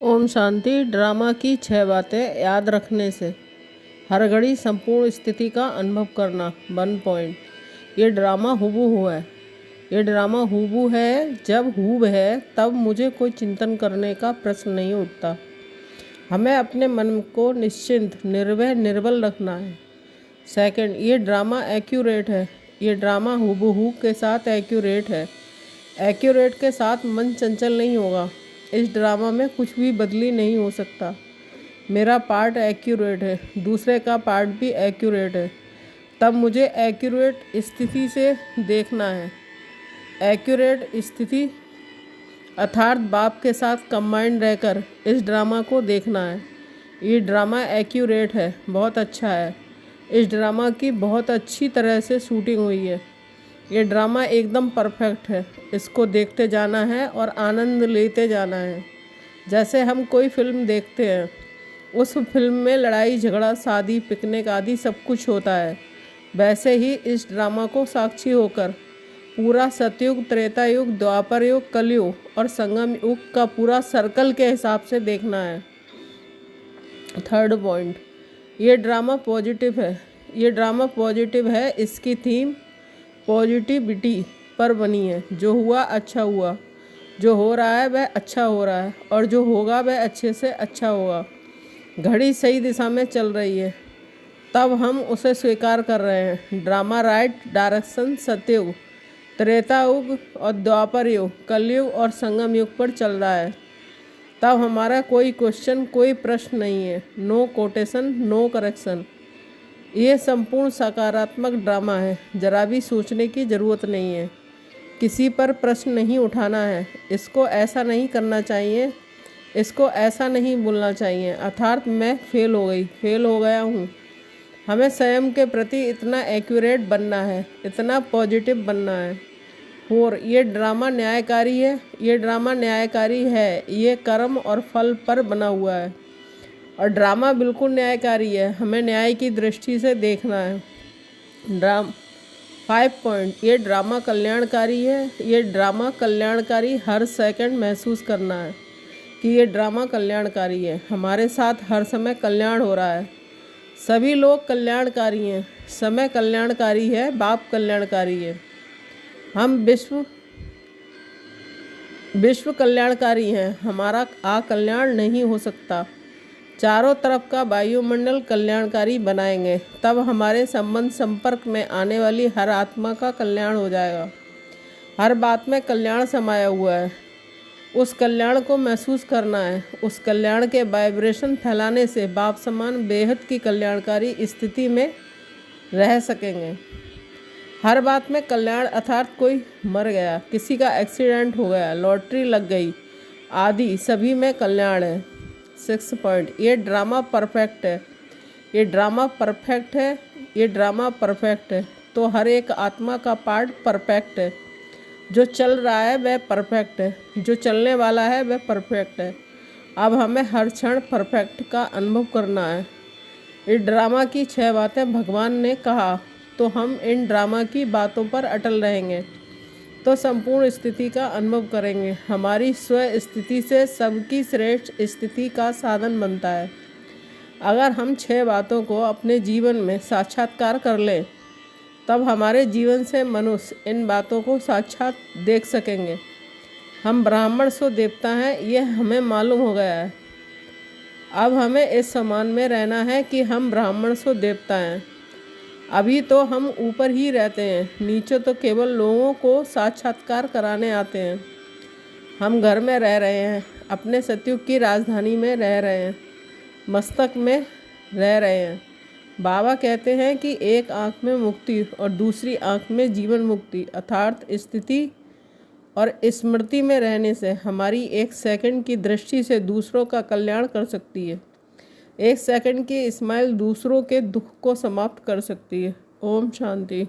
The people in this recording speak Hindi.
ओम शांति। ड्रामा की 6 बातें याद रखने से हर घड़ी संपूर्ण स्थिति का अनुभव करना। 1 पॉइंट। ये ड्रामा हुबहू है। ये ड्रामा हुबहू है। जब हूब है तब मुझे कोई चिंतन करने का प्रश्न नहीं उठता। हमें अपने मन को निश्चिंत, निर्भय, निर्बल रखना है। 2, ये ड्रामा एक्यूरेट है। ये ड्रामा हुबहू के साथ एक्यूरेट है। एक्यूरेट के साथ मन चंचल नहीं होगा। इस ड्रामा में कुछ भी बदली नहीं हो सकता। मेरा पार्ट एक्यूरेट है, दूसरे का पार्ट भी एक्यूरेट है। तब मुझे एक्यूरेट स्थिति से देखना है। एक्यूरेट स्थिति अर्थात बाप के साथ कंबाइंड रहकर इस ड्रामा को देखना है। ये ड्रामा एक्यूरेट है, बहुत अच्छा है। इस ड्रामा की बहुत अच्छी तरह से शूटिंग हुई है। ये ड्रामा एकदम परफेक्ट है। इसको देखते जाना है और आनंद लेते जाना है। जैसे हम कोई फिल्म देखते हैं, उस फिल्म में लड़ाई झगड़ा, शादी, पिकनिक आदि सब कुछ होता है, वैसे ही इस ड्रामा को साक्षी होकर पूरा सतयुग, त्रेता युग, द्वापर युग, कलयुग और संगम युग का पूरा सर्कल के हिसाब से देखना है। 3 पॉइंट। ये ड्रामा पॉजिटिव है। ये ड्रामा पॉजिटिव है। इसकी थीम पॉजिटिविटी पर बनी है। जो हुआ अच्छा हुआ, जो हो रहा है वह अच्छा हो रहा है और जो होगा वह अच्छे से अच्छा होगा। घड़ी सही दिशा में चल रही है, तब हम उसे स्वीकार कर रहे हैं। ड्रामा राइट डायरेक्शन सतयुग, त्रेता युग और द्वापर युग, कलयुग और संगम युग पर चल रहा है। तब हमारा कोई क्वेश्चन, कोई प्रश्न नहीं है। No quotation, no correction. ये संपूर्ण सकारात्मक ड्रामा है। जरा भी सोचने की ज़रूरत नहीं है। किसी पर प्रश्न नहीं उठाना है। इसको ऐसा नहीं करना चाहिए, इसको ऐसा नहीं बोलना चाहिए, अर्थात मैं फेल हो गई, फेल हो गया हूँ। हमें स्वयं के प्रति इतना एक्यूरेट बनना है, इतना पॉजिटिव बनना है। 4, ये ड्रामा न्यायकारी है। ये ड्रामा न्यायकारी है। ये कर्म और फल पर बना हुआ है और ड्रामा बिल्कुल न्यायकारी है। हमें न्याय की दृष्टि से देखना है। 5 पॉइंट। ये ड्रामा कल्याणकारी है। ये ड्रामा कल्याणकारी, हर सेकंड महसूस करना है कि ये ड्रामा कल्याणकारी है। हमारे साथ हर समय कल्याण हो रहा है। सभी लोग कल्याणकारी हैं। समय कल्याणकारी है, बाप कल्याणकारी है। हम विश्व कल्याणकारी हैं। हमारा अकल्याण नहीं हो सकता। चारों तरफ का वायुमंडल कल्याणकारी बनाएंगे, तब हमारे संबंध संपर्क में आने वाली हर आत्मा का कल्याण हो जाएगा। हर बात में कल्याण समाया हुआ है। उस कल्याण को महसूस करना है। उस कल्याण के वाइब्रेशन फैलाने से बाप समान बेहद की कल्याणकारी स्थिति में रह सकेंगे। हर बात में कल्याण, अर्थात कोई मर गया, किसी का एक्सीडेंट हो गया, लॉटरी लग गई आदि, सभी में कल्याण है। 6 पॉइंट। ये ड्रामा परफेक्ट है। ये ड्रामा परफेक्ट है। ये ड्रामा परफेक्ट है। तो हर एक आत्मा का पार्ट परफेक्ट है। जो चल रहा है वह परफेक्ट है, जो चलने वाला है वह परफेक्ट है। अब हमें हर क्षण परफेक्ट का अनुभव करना है। इस ड्रामा की 6 बातें भगवान ने कहा, तो हम इन ड्रामा की बातों पर अटल रहेंगे तो संपूर्ण स्थिति का अनुभव करेंगे। हमारी स्व स्थिति से सबकी श्रेष्ठ स्थिति का साधन बनता है। अगर हम 6 बातों को अपने जीवन में साक्षात्कार कर लें, तब हमारे जीवन से मनुष्य इन बातों को साक्षात देख सकेंगे। हम ब्राह्मण सो देवता हैं, यह हमें मालूम हो गया है। अब हमें इस समान में रहना है कि हम ब्राह्मण सो देवता हैं। अभी तो हम ऊपर ही रहते हैं, नीचे तो केवल लोगों को साक्षात्कार कराने आते हैं। हम घर में रह रहे हैं, अपने सतयुग की राजधानी में रह रहे हैं, मस्तक में रह रहे हैं। बाबा कहते हैं कि एक आँख में मुक्ति और दूसरी आँख में जीवन मुक्ति, अर्थात स्थिति और स्मृति में रहने से हमारी 1 सेकंड की दृष्टि से दूसरों का कल्याण कर सकती है। 1 सेकंड की स्माइल दूसरों के दुख को समाप्त कर सकती है। ओम शांति।